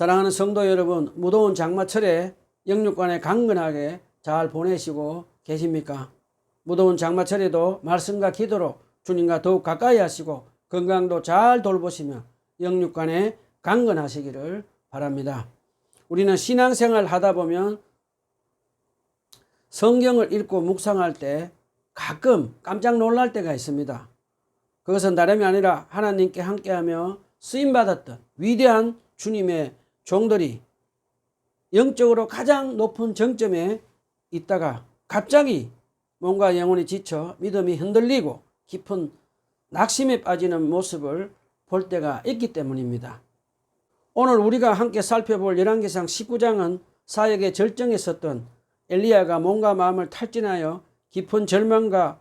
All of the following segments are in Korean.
사랑하는 성도 여러분, 무더운 장마철에 영육간에 강건하게 잘 보내시고 계십니까? 무더운 장마철에도 말씀과 기도로 주님과 더욱 가까이 하시고 건강도 잘 돌보시며 영육간에 강건하시기를 바랍니다. 우리는 신앙생활 하다 보면 성경을 읽고 묵상할 때 가끔 깜짝 놀랄 때가 있습니다. 그것은 다름이 아니라 하나님께 함께하며 쓰임받았던 위대한 주님의 종들이 영적으로 가장 높은 정점에 있다가 갑자기 몸과 영혼이 지쳐 믿음이 흔들리고 깊은 낙심에 빠지는 모습을 볼 때가 있기 때문입니다. 오늘 우리가 함께 살펴볼 열왕기상 19장은 사역의 절정에 섰던 엘리야가 몸과 마음을 탈진하여 깊은 절망과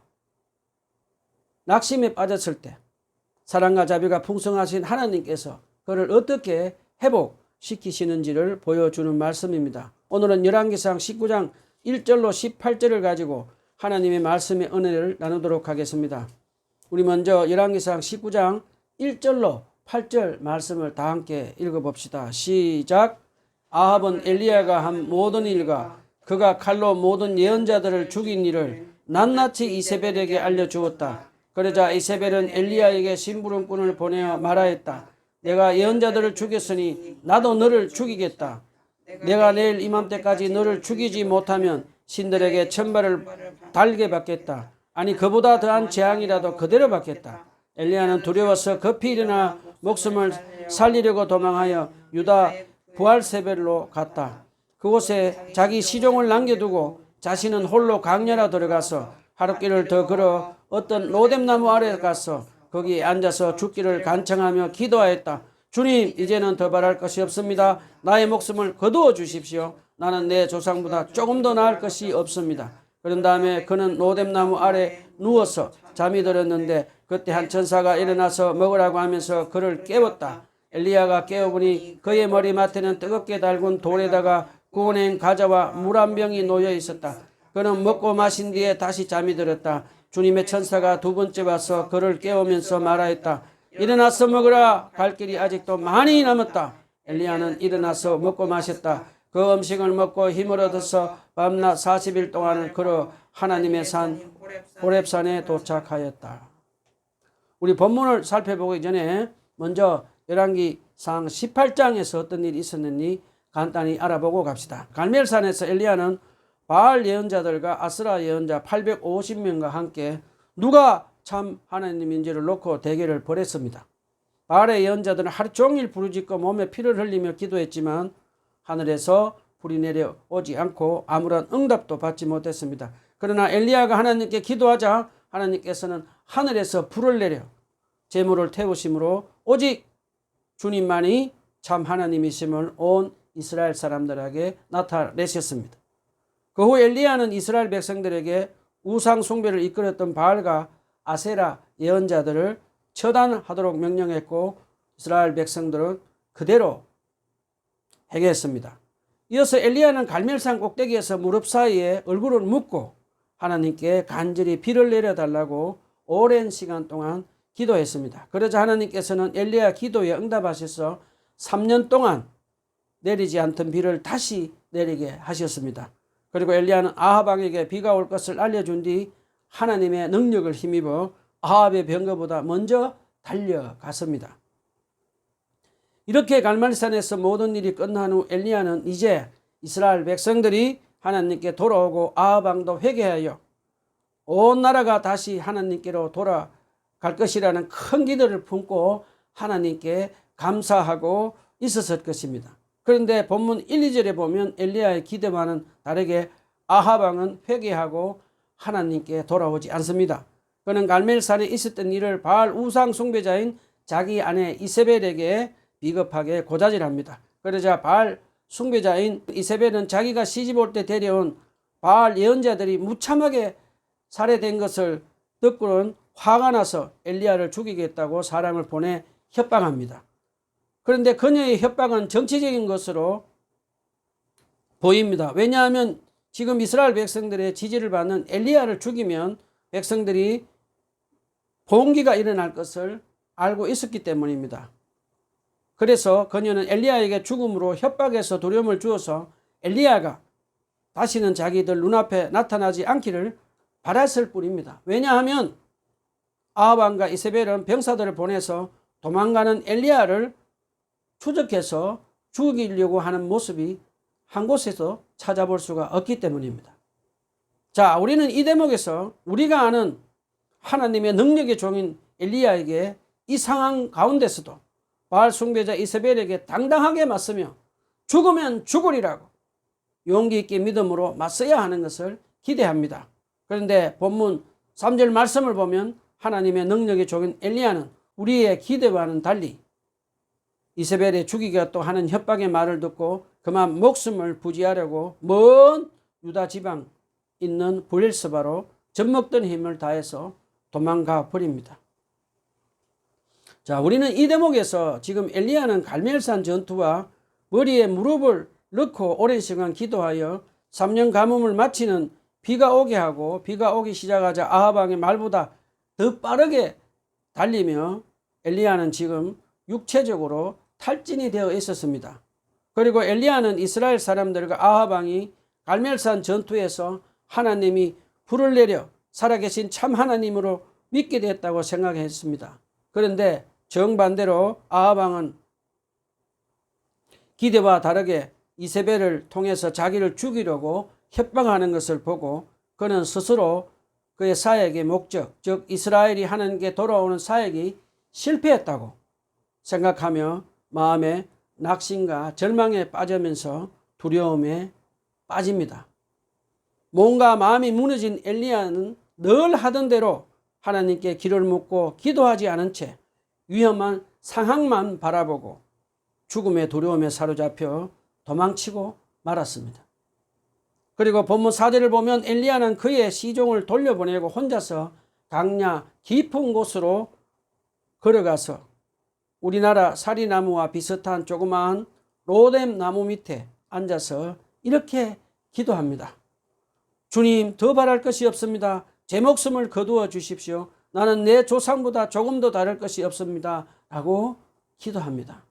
낙심에 빠졌을 때 사랑과 자비가 풍성하신 하나님께서 그를 어떻게 회복시키시는지를 보여주는 말씀입니다. 오늘은 열왕기상 19장 1절로 18절을 가지고 하나님의 말씀의 은혜를 나누도록 하겠습니다. 우리 먼저 열왕기상 19장 1절로 8절 말씀을 다 함께 읽어봅시다. 시작. 아합은 엘리야가 한 모든 일과 그가 칼로 모든 예언자들을 죽인 일을 낱낱이 이세벨에게 알려주었다. 그러자 이세벨은 엘리야에게 심부름꾼을 보내어 말하였다. 내가 예언자들을 죽였으니 나도 너를 죽이겠다. 내가 내일 이맘때까지 너를 죽이지 못하면 신들에게 천발을 달게 받겠다. 아니 그보다 더한 재앙이라도 그대로 받겠다. 엘리야는 두려워서 급히 일어나 목숨을 살리려고 도망하여 유다 부알세벨로 갔다. 그곳에 자기 시종을 남겨두고 자신은 홀로 강야로 들어가서 하룻길을 더 걸어 어떤 로뎀나무 아래 가서 거기에 앉아서 죽기를 간청하며 기도하였다. 주님, 이제는 더 바랄 것이 없습니다. 나의 목숨을 거두어 주십시오. 나는 내 조상보다 조금 더 나을 것이 없습니다. 그런 다음에 그는 로뎀나무 아래 누워서 잠이 들었는데 그때 한 천사가 일어나서 먹으라고 하면서 그를 깨웠다. 엘리야가 깨어보니 그의 머리맡에는 뜨겁게 달군 돌에다가 구워낸 과자와 물 한 병이 놓여 있었다. 그는 먹고 마신 뒤에 다시 잠이 들었다. 주님의 천사가 두 번째 와서 그를 깨우면서 말하였다. 일어나서 먹으라. 갈 길이 아직도 많이 남았다. 엘리야는 일어나서 먹고 마셨다. 그 음식을 먹고 힘을 얻어서 밤낮 40일 동안을 걸어 하나님의 산 호렙산에 도착하였다. 우리 본문을 살펴보기 전에 먼저 열왕기상 18장에서 어떤 일이 있었는지 간단히 알아보고 갑시다. 갈멜산에서 엘리야는 바알 예언자들과 아스라 예언자 850명과 함께 누가 참 하나님인지를 놓고 대결을 벌였습니다. 바알의 예언자들은 하루 종일 부르짖고 몸에 피를 흘리며 기도했지만 하늘에서 불이 내려오지 않고 아무런 응답도 받지 못했습니다. 그러나 엘리야가 하나님께 기도하자 하나님께서는 하늘에서 불을 내려 재물을 태우심으로 오직 주님만이 참 하나님이심을 온 이스라엘 사람들에게 나타내셨습니다. 그 후 엘리야는 이스라엘 백성들에게 우상 숭배를 이끌었던 바알과 아세라 예언자들을 처단하도록 명령했고 이스라엘 백성들은 그대로 행했습니다. 이어서 엘리야는 갈멜산 꼭대기에서 무릎 사이에 얼굴을 묻고 하나님께 간절히 비를 내려달라고 오랜 시간 동안 기도했습니다. 그러자 하나님께서는 엘리야 기도에 응답하셔서 3년 동안 내리지 않던 비를 다시 내리게 하셨습니다. 그리고 엘리야는 아합 왕에게 비가 올 것을 알려준 뒤 하나님의 능력을 힘입어 아합의 병거보다 먼저 달려갔습니다. 이렇게 갈멜산에서 모든 일이 끝난 후 엘리야는 이제 이스라엘 백성들이 하나님께 돌아오고 아합 왕도 회개하여 온 나라가 다시 하나님께로 돌아갈 것이라는 큰 기도를 품고 하나님께 감사하고 있었을 것입니다. 그런데 본문 1, 2절에 보면 엘리야의 기대와는 다르게 아합 왕은 회개하고 하나님께 돌아오지 않습니다. 그는 갈멜산에 있었던 일을 바알 우상 숭배자인 자기 아내 이세벨에게 비겁하게 고자질합니다. 그러자 바알 숭배자인 이세벨은 자기가 시집 올 때 데려온 바알 예언자들이 무참하게 살해된 것을 듣고는 화가 나서 엘리야를 죽이겠다고 사람을 보내 협박합니다. 그런데 그녀의 협박은 정치적인 것으로 보입니다. 왜냐하면 지금 이스라엘 백성들의 지지를 받는 엘리야를 죽이면 백성들이 봉기가 일어날 것을 알고 있었기 때문입니다. 그래서 그녀는 엘리야에게 죽음으로 협박해서 두려움을 주어서 엘리야가 다시는 자기들 눈앞에 나타나지 않기를 바랐을 뿐입니다. 왜냐하면 아합 왕과 이세벨은 병사들을 보내서 도망가는 엘리야를 추적해서 죽이려고 하는 모습이 한 곳에서 찾아볼 수가 없기 때문입니다. 자, 우리는 이 대목에서 우리가 아는 하나님의 능력의 종인 엘리야에게 이 상황 가운데서도 바알 숭배자 이세벨에게 당당하게 맞서며 죽으면 죽으리라고 용기 있게 믿음으로 맞서야 하는 것을 기대합니다. 그런데 본문 3절 말씀을 보면 하나님의 능력의 종인 엘리야는 우리의 기대와는 달리 이세벨의 죽이겠다고 하는 협박의 말을 듣고 그만 목숨을 부지하려고 먼 유다 지방 있는 브엘스바로 젖먹던 힘을 다해서 도망가 버립니다. 자, 우리는 이 대목에서 지금 엘리야는 갈멜산 전투와 머리에 무릎을 넣고 오랜 시간 기도하여 3년 가뭄을 마치는 비가 오게 하고 비가 오기 시작하자 아합 왕의 말보다 더 빠르게 달리며 엘리야는 지금 육체적으로 탈진이 되어 있었습니다. 그리고 엘리야는 이스라엘 사람들과 아합 왕이 갈멜산 전투에서 하나님이 불을 내려 살아계신 참 하나님으로 믿게 됐다고 생각했습니다. 그런데 정반대로 아합 왕은 기대와 다르게 이세벨을 통해서 자기를 죽이려고 협박하는 것을 보고 그는 스스로 그의 사역의 목적, 즉 이스라엘이 하나님께 돌아오는 사역이 실패했다고 생각하며 마음에 낙심과 절망에 빠지면서 두려움에 빠집니다. 몸과 마음이 무너진 엘리야는 늘 하던 대로 하나님께 길을 묻고 기도하지 않은 채 위험한 상황만 바라보고 죽음의 두려움에 사로잡혀 도망치고 말았습니다. 그리고 본문 4절을 보면 엘리야는 그의 시종을 돌려보내고 혼자서 강야 깊은 곳으로 걸어가서 우리나라 사리나무와 비슷한 조그마한 로뎀 나무 밑에 앉아서 이렇게 기도합니다. 주님, 더 바랄 것이 없습니다. 제 목숨을 거두어 주십시오. 나는 내 조상보다 조금도 다를 것이 없습니다. 라고 기도합니다.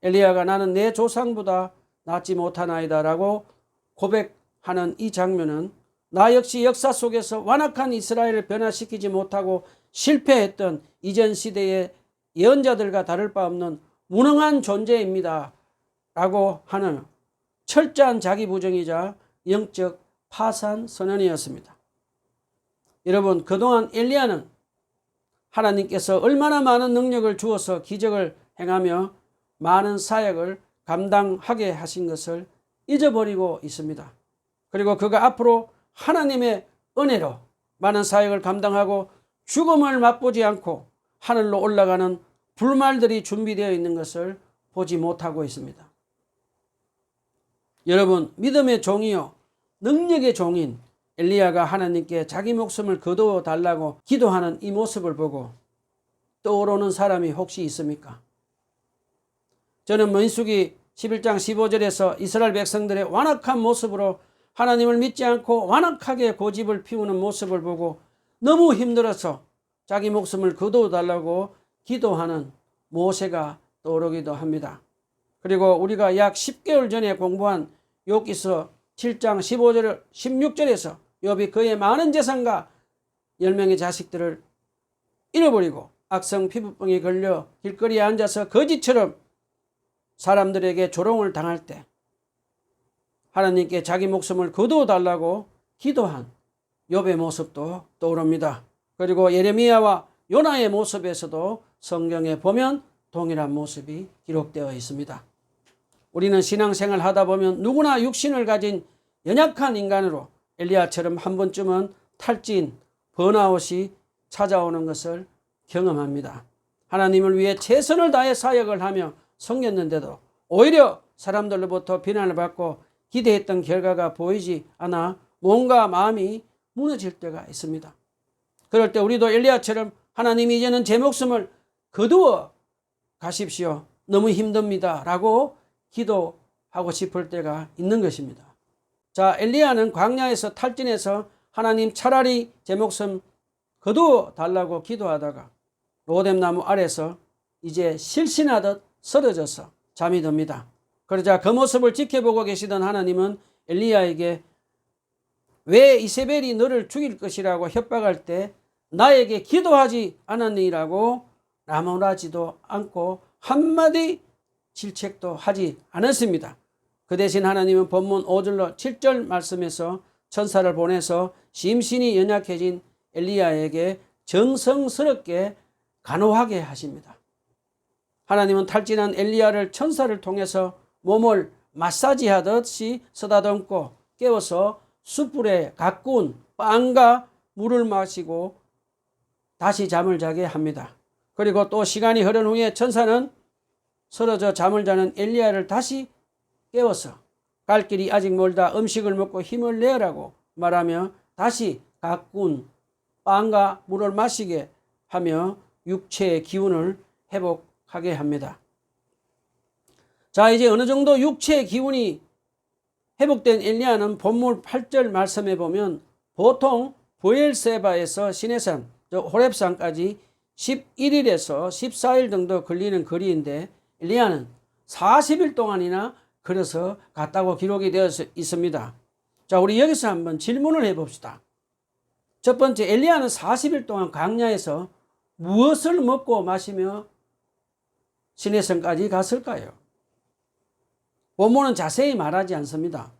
엘리야가 나는 내 조상보다 낫지 못하나이다 라고 고백하는 이 장면은 나 역시 역사 속에서 완악한 이스라엘을 변화시키지 못하고 실패했던 이전 시대의 예언자들과 다를 바 없는 무능한 존재입니다 라고 하는 철저한 자기 부정이자 영적 파산 선언이었습니다. 여러분, 그동안 엘리야는 하나님께서 얼마나 많은 능력을 주어서 기적을 행하며 많은 사역을 감당하게 하신 것을 잊어버리고 있습니다. 그리고 그가 앞으로 하나님의 은혜로 많은 사역을 감당하고 죽음을 맛보지 않고 하늘로 올라가는 불말들이 준비되어 있는 것을 보지 못하고 있습니다. 여러분, 믿음의 종이요 능력의 종인 엘리야가 하나님께 자기 목숨을 거두어 달라고 기도하는 이 모습을 보고 떠오르는 사람이 혹시 있습니까? 저는 민수기 11장 15절에서 이스라엘 백성들의 완악한 모습으로 하나님을 믿지 않고 완악하게 고집을 피우는 모습을 보고 너무 힘들어서 자기 목숨을 거두어 달라고 기도하는 모세가 떠오르기도 합니다. 그리고 우리가 약 10개월 전에 공부한 욥기서 7장 15절 16절에서 욥이 그의 많은 재산과 10명의 자식들을 잃어버리고 악성 피부병에 걸려 길거리에 앉아서 거지처럼 사람들에게 조롱을 당할 때 하나님께 자기 목숨을 거두어 달라고 기도한 욥의 모습도 떠오릅니다. 그리고 예레미야와 요나의 모습에서도 성경에 보면 동일한 모습이 기록되어 있습니다. 우리는 신앙생활 하다 보면 누구나 육신을 가진 연약한 인간으로 엘리야처럼 한 번쯤은 탈진, 번아웃이 찾아오는 것을 경험합니다. 하나님을 위해 최선을 다해 사역을 하며 섬겼는데도 오히려 사람들로부터 비난을 받고 기대했던 결과가 보이지 않아 몸과 마음이 무너질 때가 있습니다. 그럴 때 우리도 엘리야처럼 하나님 이제는 제 목숨을 거두어 가십시오. 너무 힘듭니다. 라고 기도하고 싶을 때가 있는 것입니다. 자, 엘리야는 광야에서 탈진해서 하나님 차라리 제 목숨 거두어 달라고 기도하다가 로뎀나무 아래서 이제 실신하듯 쓰러져서 잠이 듭니다. 그러자 그 모습을 지켜보고 계시던 하나님은 엘리야에게 왜 이세벨이 너를 죽일 것이라고 협박할 때 나에게 기도하지 않았니라고 나무라지도 않고 한마디 질책도 하지 않았습니다. 그 대신 하나님은 본문 5절로 7절 말씀에서 천사를 보내서 심신이 연약해진 엘리야에게 정성스럽게 간호하게 하십니다. 하나님은 탈진한 엘리야를 천사를 통해서 몸을 마사지하듯이 쓰다듬고 깨워서 숯불에 가꾼 빵과 물을 마시고 다시 잠을 자게 합니다. 그리고 또 시간이 흐른 후에 천사는 쓰러져 잠을 자는 엘리야를 다시 깨워서 갈 길이 아직 멀다 음식을 먹고 힘을 내라고 말하며 다시 가꾼 빵과 물을 마시게 하며 육체의 기운을 회복하게 합니다. 자, 이제 어느 정도 육체의 기운이 회복된 엘리야는 본문 8절 말씀에 보면 보통 브엘세바에서 시내산 호렙산까지 11일에서 14일 정도 걸리는 거리인데 엘리야는 40일 동안이나 걸어서 갔다고 기록이 되어 있습니다. 자, 우리 여기서 한번 질문을 해봅시다. 첫 번째, 엘리야는 40일 동안 광야에서 무엇을 먹고 마시며 시내산까지 갔을까요? 본문은 자세히 말하지 않습니다.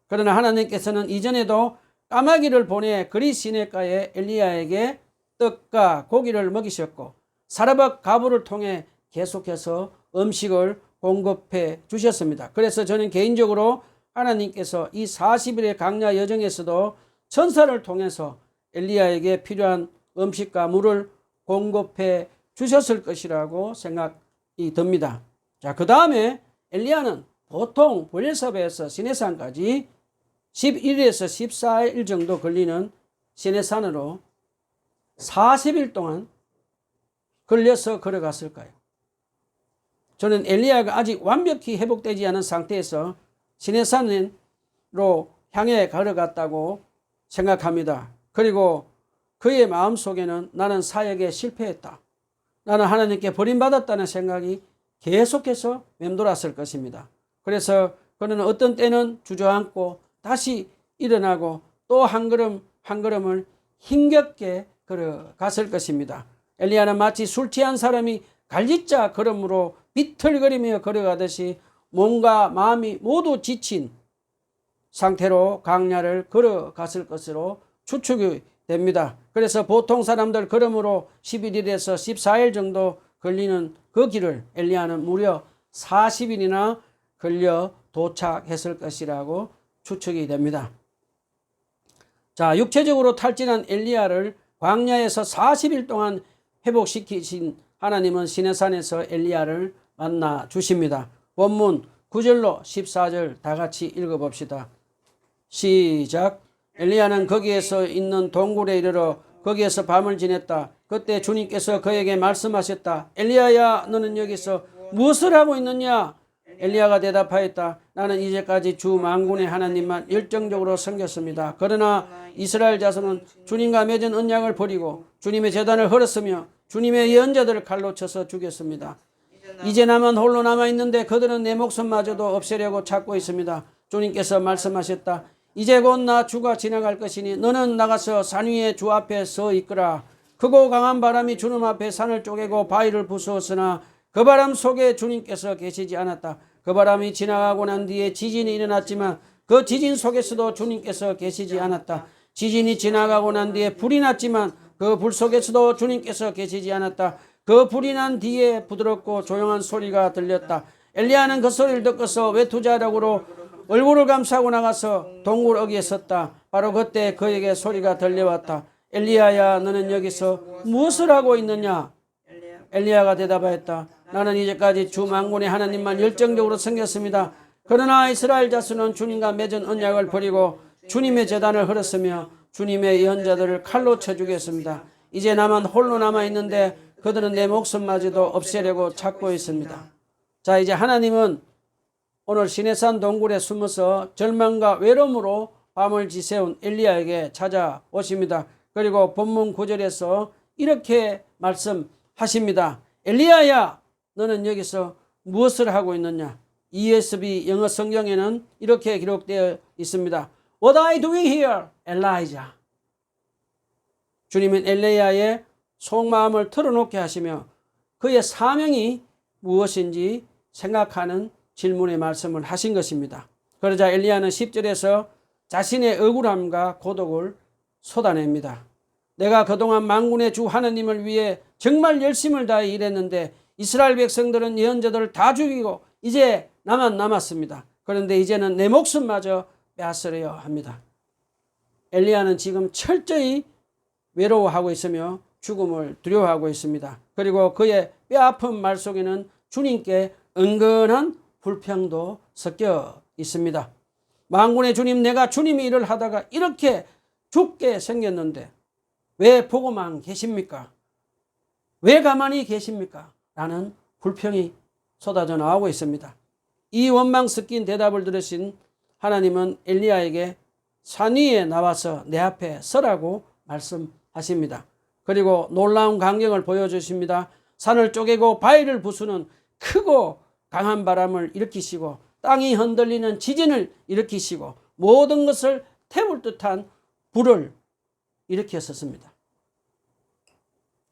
그러나 하나님께서는 이전에도 까마귀를 보내 그리 시내가에 엘리야에게 떡과 고기를 먹이셨고 사르밧 가부를 통해 계속해서 음식을 공급해 주셨습니다. 그래서 저는 개인적으로 하나님께서 이 40일의 광야 여정에서도 천사를 통해서 엘리야에게 필요한 음식과 물을 공급해 주셨을 것이라고 생각이 듭니다. 자, 그 다음에 엘리야는 보통 브엘사바에서 시내산까지 11일에서 14일 정도 걸리는 시내산으로 40일 동안 걸려서 걸어갔을까요? 저는 엘리야가 아직 완벽히 회복되지 않은 상태에서 시내산으로 향해 걸어갔다고 생각합니다. 그리고 그의 마음속에는 나는 사역에 실패했다. 나는 하나님께 버림받았다는 생각이 계속해서 맴돌았을 것입니다. 그래서 그는 어떤 때는 주저앉고 다시 일어나고 또 한 걸음 한 걸음을 힘겹게 걸어갔을 것입니다. 엘리야는 마치 술 취한 사람이 갈짓자 걸음으로 비틀거리며 걸어가듯이 몸과 마음이 모두 지친 상태로 광야를 걸어갔을 것으로 추측이 됩니다. 그래서 보통 사람들 걸음으로 11일에서 14일 정도 걸리는 그 길을 엘리야는 무려 40일이나 걸려 도착했을 것이라고 추측이 됩니다. 자, 육체적으로 탈진한 엘리야를 광야에서 40일 동안 회복시키신 하나님은 시내산에서 엘리야를 만나 주십니다. 본문 9절로 14절 다 같이 읽어봅시다. 시작. 엘리야는 거기에서 있는 동굴에 이르러 거기에서 밤을 지냈다. 그때 주님께서 그에게 말씀하셨다. 엘리야야, 너는 여기서 무엇을 하고 있느냐? 엘리야가 대답하였다. 나는 이제까지 주 만군의 하나님만 열정적으로 섬겼습니다. 그러나 이스라엘 자손은 주님과 맺은 언약을 버리고 주님의 제단을 헐었으며 주님의 예언자들을 칼로 쳐서 죽였습니다. 이제 나만 홀로 남아있는데 그들은 내 목숨마저도 없애려고 찾고 있습니다. 주님께서 말씀하셨다. 이제 곧 나 주가 지나갈 것이니 너는 나가서 산 위에 주 앞에 서 있거라. 크고 강한 바람이 주님 앞에 산을 쪼개고 바위를 부수었으나 그 바람 속에 주님께서 계시지 않았다. 그 바람이 지나가고 난 뒤에 지진이 일어났지만 그 지진 속에서도 주님께서 계시지 않았다. 지진이 지나가고 난 뒤에 불이 났지만 그 불 속에서도 주님께서 계시지 않았다. 그 불이 난 뒤에 부드럽고 조용한 소리가 들렸다. 엘리야는 그 소리를 듣고서 외투자락으로 얼굴을 감싸고 나가서 동굴 어귀에 섰다. 바로 그때 그에게 소리가 들려왔다. 엘리야야, 너는 여기서 무엇을 하고 있느냐? 엘리야가 대답하였다. 나는 이제까지 주 만군의 하나님만 열정적으로 섬겼습니다. 그러나 이스라엘 자손은 주님과 맺은 언약을 버리고 주님의 제단을 헐었으며 주님의 예언자들을 칼로 쳐 죽였습니다. 이제 나만 홀로 남아있는데 그들은 내 목숨마저도 없애려고 찾고 있습니다. 자, 이제 하나님은 오늘 시내산 동굴에 숨어서 절망과 외로움으로 밤을 지새운 엘리야에게 찾아오십니다. 그리고 본문 9절에서 이렇게 말씀하십니다. 엘리야야, 너는 여기서 무엇을 하고 있느냐? ESV 영어 성경에는 이렇게 기록되어 있습니다. What are you doing here, Elijah? 주님은 엘리야의 속마음을 털어놓게 하시며 그의 사명이 무엇인지 생각하는 질문의 말씀을 하신 것입니다. 그러자 엘리야는 10절에서 자신의 억울함과 고독을 쏟아냅니다. 내가 그동안 만군의 주 하나님을 위해 정말 열심을 다해 일했는데 이스라엘 백성들은 예언자들을 다 죽이고 이제 나만 남았습니다. 그런데 이제는 내 목숨마저 빼앗으려 합니다. 엘리야는 지금 철저히 외로워하고 있으며 죽음을 두려워하고 있습니다. 그리고 그의 뼈아픈 말 속에는 주님께 은근한 불평도 섞여 있습니다. 만군의 주님, 내가 주님의 일을 하다가 이렇게 죽게 생겼는데 왜 보고만 계십니까? 왜 가만히 계십니까? 라는 불평이 쏟아져 나오고 있습니다. 이 원망 섞인 대답을 들으신 하나님은 엘리야에게 산 위에 나와서 내 앞에 서라고 말씀하십니다. 그리고 놀라운 광경을 보여주십니다. 산을 쪼개고 바위를 부수는 크고 강한 바람을 일으키시고 땅이 흔들리는 지진을 일으키시고 모든 것을 태울 듯한 불을 일으켰었습니다.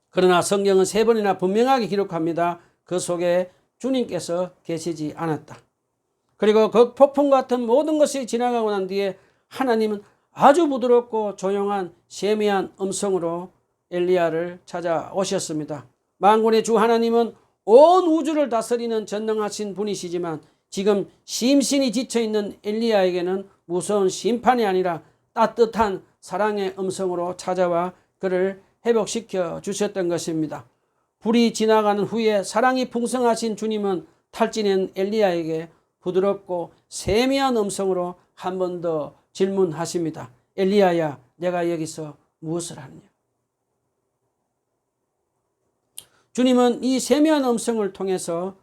그러나 성경은 3번이나 분명하게 기록합니다. 그 속에 주님께서 계시지 않았다. 그리고 그 폭풍 같은 모든 것이 지나가고 난 뒤에 하나님은 아주 부드럽고 조용한 세미한 음성으로 엘리야를 찾아오셨습니다. 만군의 주 하나님은 온 우주를 다스리는 전능하신 분이시지만 지금 심신이 지쳐있는 엘리야에게는 무서운 심판이 아니라 따뜻한 사랑의 음성으로 찾아와 그를 회복시켜 주셨던 것입니다. 불이 지나가는 후에 사랑이 풍성하신 주님은 탈진한 엘리야에게 부드럽고 세미한 음성으로 한 번 더 질문하십니다. 엘리야야, 내가 여기서 무엇을 하느냐? 주님은 이 세미한 음성을 통해서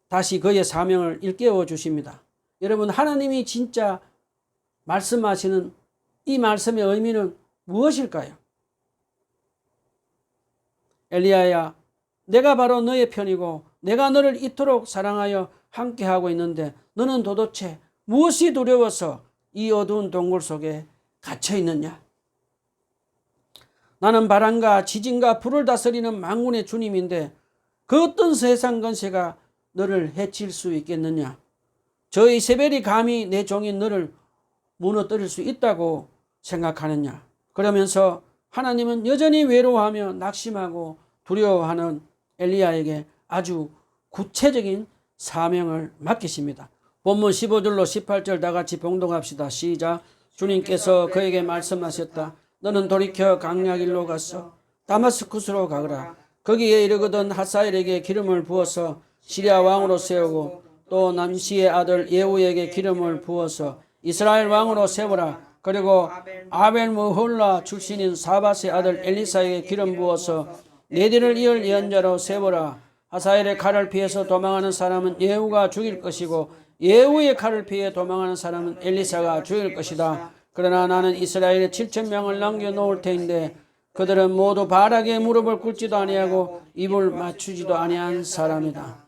다시 그의 사명을 일깨워 주십니다. 여러분, 하나님이 진짜 말씀하시는 이 말씀의 의미는 무엇일까요? 엘리야야, 내가 바로 너의 편이고 내가 너를 이토록 사랑하여 함께하고 있는데 너는 도대체 무엇이 두려워서 이 어두운 동굴 속에 갇혀 있느냐? 나는 바람과 지진과 불을 다스리는 만군의 주님인데 그 어떤 세상 권세가 너를 해칠 수 있겠느냐? 저 이세벨이 감히 내 종인 너를 무너뜨릴 수 있다고 생각하느냐? 그러면서 하나님은 여전히 외로워하며 낙심하고 두려워하는 엘리야에게 아주 구체적인 사명을 맡기십니다. 본문 15절로 18절 다 같이 봉독합시다. 시작. 주님께서 그에게 말씀하셨다. 너는 돌이켜 강약일로 가서 다마스쿠스로 가거라. 거기에 이르거든 하사엘에게 기름을 부어서 시리아 왕으로 세우고 또 남시의 아들 예후에게 기름을 부어서 이스라엘 왕으로 세우라. 그리고 아벨므홀라 출신인 사밧의 아들 엘리사에게 기름 부어서 내 뒤를 이을 예언자로 세우라. 하사엘의 칼을 피해서 도망하는 사람은 예후가 죽일 것이고 예후의 칼을 피해 도망하는 사람은 엘리사가 죽일 것이다. 그러나 나는 이스라엘에 7,000명을 남겨놓을 터인데 그들은 모두 바락에 무릎을 꿇지도 아니하고 입을 맞추지도 아니한 사람이다.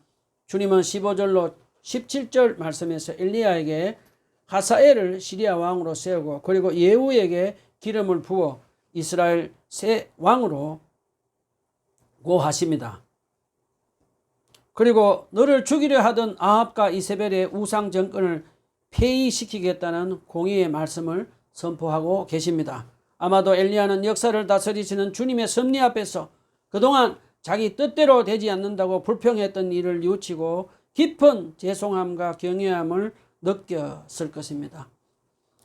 주님은 15절로 17절 말씀에서 엘리야에게 하사엘을 시리아 왕으로 세우고 그리고 예후에게 기름을 부어 이스라엘 새 왕으로 고하십니다. 그리고 너를 죽이려 하던 아합과 이세벨의 우상 정권을 폐위시키겠다는 공의의 말씀을 선포하고 계십니다. 아마도 엘리야는 역사를 다스리시는 주님의 섭리 앞에서 그동안 자기 뜻대로 되지 않는다고 불평했던 일을 뉘우치고 깊은 죄송함과 경외함을 느꼈을 것입니다.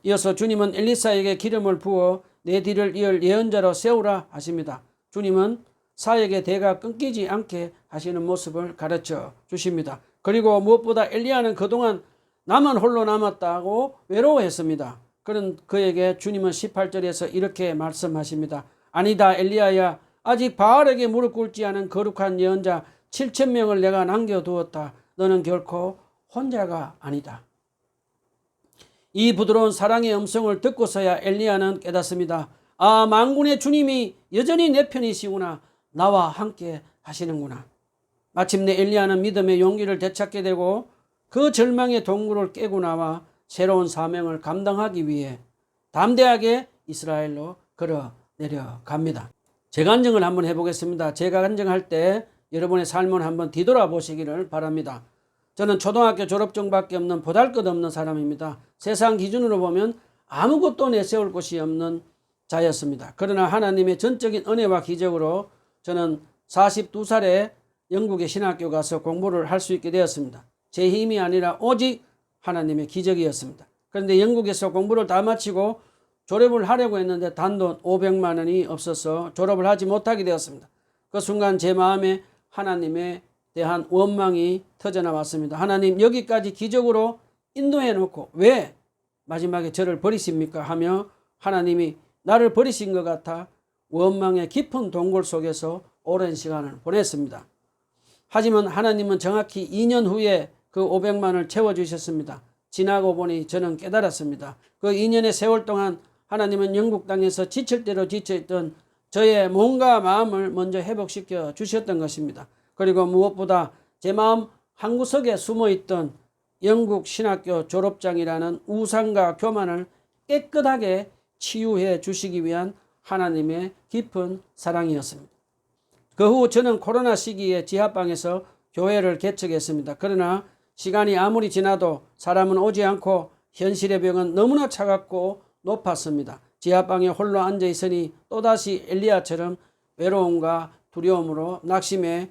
이어서 주님은 엘리사에게 기름을 부어 내 뒤를 이을 예언자로 세우라 하십니다. 주님은 사역의 대가 끊기지 않게 하시는 모습을 가르쳐 주십니다. 그리고 무엇보다 엘리야는 그동안 나만 홀로 남았다고 외로워했습니다. 그런 그에게 주님은 18절에서 이렇게 말씀하십니다. 아니다 엘리야야, 아직 바알에게 무릎 꿇지 않은 거룩한 예언자 7,000명을 내가 남겨두었다. 너는 결코 혼자가 아니다. 이 부드러운 사랑의 음성을 듣고서야 엘리야는 깨닫습니다. 아, 만군의 주님이 여전히 내 편이시구나. 나와 함께 하시는구나. 마침내 엘리야는 믿음의 용기를 되찾게 되고 그 절망의 동굴을 깨고 나와 새로운 사명을 감당하기 위해 담대하게 이스라엘로 걸어 내려갑니다. 재간증을 한번 해보겠습니다. 재간증할 때 여러분의 삶을 한번 뒤돌아보시기를 바랍니다. 저는 초등학교 졸업증밖에 없는 보잘것없는 사람입니다. 세상 기준으로 보면 아무것도 내세울 곳이 없는 자였습니다. 그러나 하나님의 전적인 은혜와 기적으로 저는 42살에 영국의 신학교 가서 공부를 할 수 있게 되었습니다. 제 힘이 아니라 오직 하나님의 기적이었습니다. 그런데 영국에서 공부를 다 마치고 졸업을 하려고 했는데 단돈 500만 원이 없어서 졸업을 하지 못하게 되었습니다. 그 순간 제 마음에 하나님에 대한 원망이 터져나왔습니다. 하나님, 여기까지 기적으로 인도해 놓고 왜 마지막에 저를 버리십니까? 하며 하나님이 나를 버리신 것 같아 원망의 깊은 동굴 속에서 오랜 시간을 보냈습니다. 하지만 하나님은 정확히 2년 후에 그 500만 원을 채워주셨습니다. 지나고 보니 저는 깨달았습니다. 그 2년의 세월 동안 하나님은 영국 땅에서 지칠 대로 지쳐있던 저의 몸과 마음을 먼저 회복시켜 주셨던 것입니다. 그리고 무엇보다 제 마음 한구석에 숨어있던 영국 신학교 졸업장이라는 우상과 교만을 깨끗하게 치유해 주시기 위한 하나님의 깊은 사랑이었습니다. 그 후 저는 코로나 시기에 지하방에서 교회를 개척했습니다. 그러나 시간이 아무리 지나도 사람은 오지 않고 현실의 벽은 너무나 차갑고 높았습니다. 지하방에 홀로 앉아 있으니 또다시 엘리야처럼 외로움과 두려움으로 낙심에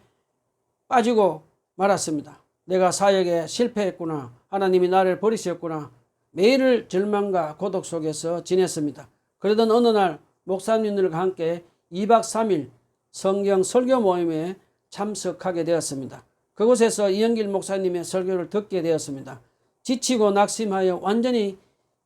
빠지고 말았습니다. 내가 사역에 실패했구나. 하나님이 나를 버리셨구나. 매일을 절망과 고독 속에서 지냈습니다. 그러던 어느 날 목사님들과 함께 2박 3일 성경 설교 모임에 참석하게 되었습니다. 그곳에서 이영길 목사님의 설교를 듣게 되었습니다. 지치고 낙심하여 완전히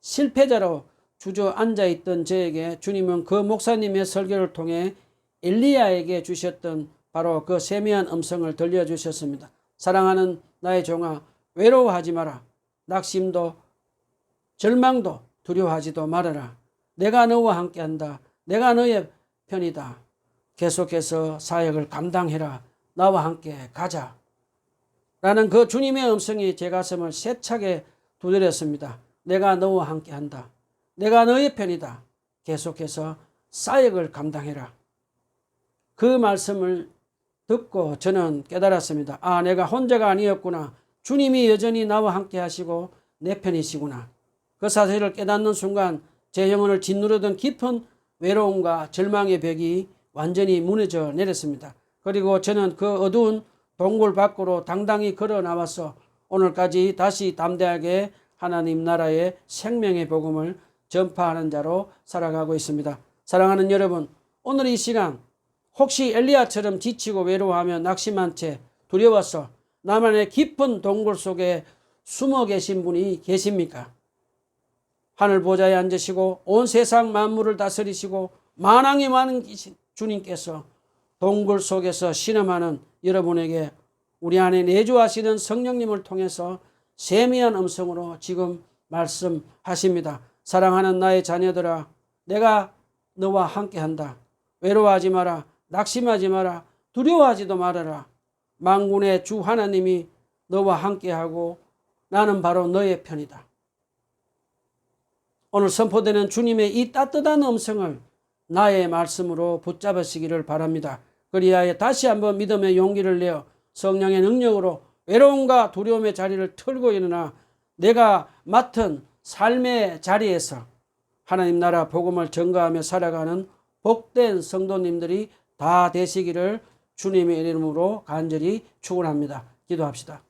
실패자로 주저앉아 있던 저에게 주님은 그 목사님의 설교를 통해 엘리야에게 주셨던 바로 그 세미한 음성을 들려주셨습니다. 사랑하는 나의 종아, 외로워하지 마라. 낙심도 절망도 두려워하지도 말아라. 내가 너와 함께한다. 내가 너의 편이다. 계속해서 사역을 감당해라. 나와 함께 가자. 라는 그 주님의 음성이 제 가슴을 세차게 두드렸습니다. 내가 너와 함께한다. 내가 너의 편이다. 계속해서 사역을 감당해라. 그 말씀을 듣고 저는 깨달았습니다. 아, 내가 혼자가 아니었구나. 주님이 여전히 나와 함께 하시고 내 편이시구나. 그 사실을 깨닫는 순간 제 영혼을 짓누르던 깊은 외로움과 절망의 벽이 완전히 무너져 내렸습니다. 그리고 저는 그 어두운 동굴 밖으로 당당히 걸어 나와서 오늘까지 다시 담대하게 하나님 나라의 생명의 복음을 전파하는 자로 살아가고 있습니다. 사랑하는 여러분, 오늘 이 시간 혹시 엘리야처럼 지치고 외로워하며 낙심한 채 두려워서 나만의 깊은 동굴 속에 숨어 계신 분이 계십니까? 하늘 보좌에 앉으시고 온 세상 만물을 다스리시고 만왕의 왕이신 주님께서 동굴 속에서 신음하는 여러분에게 우리 안에 내주하시는 성령님을 통해서 세미한 음성으로 지금 말씀하십니다. 사랑하는 나의 자녀들아, 내가 너와 함께한다. 외로워하지 마라. 낙심하지 마라. 두려워하지도 말아라. 만군의 주 하나님이 너와 함께하고 나는 바로 너의 편이다. 오늘 선포되는 주님의 이 따뜻한 음성을 나의 말씀으로 붙잡으시기를 바랍니다. 그리하여 다시 한번 믿음의 용기를 내어 성령의 능력으로 외로움과 두려움의 자리를 털고 일어나 내가 맡은 삶의 자리에서 하나님 나라 복음을 전가하며 살아가는 복된 성도님들이 다 되시기를 주님의 이름으로 간절히 축원합니다. 기도합시다.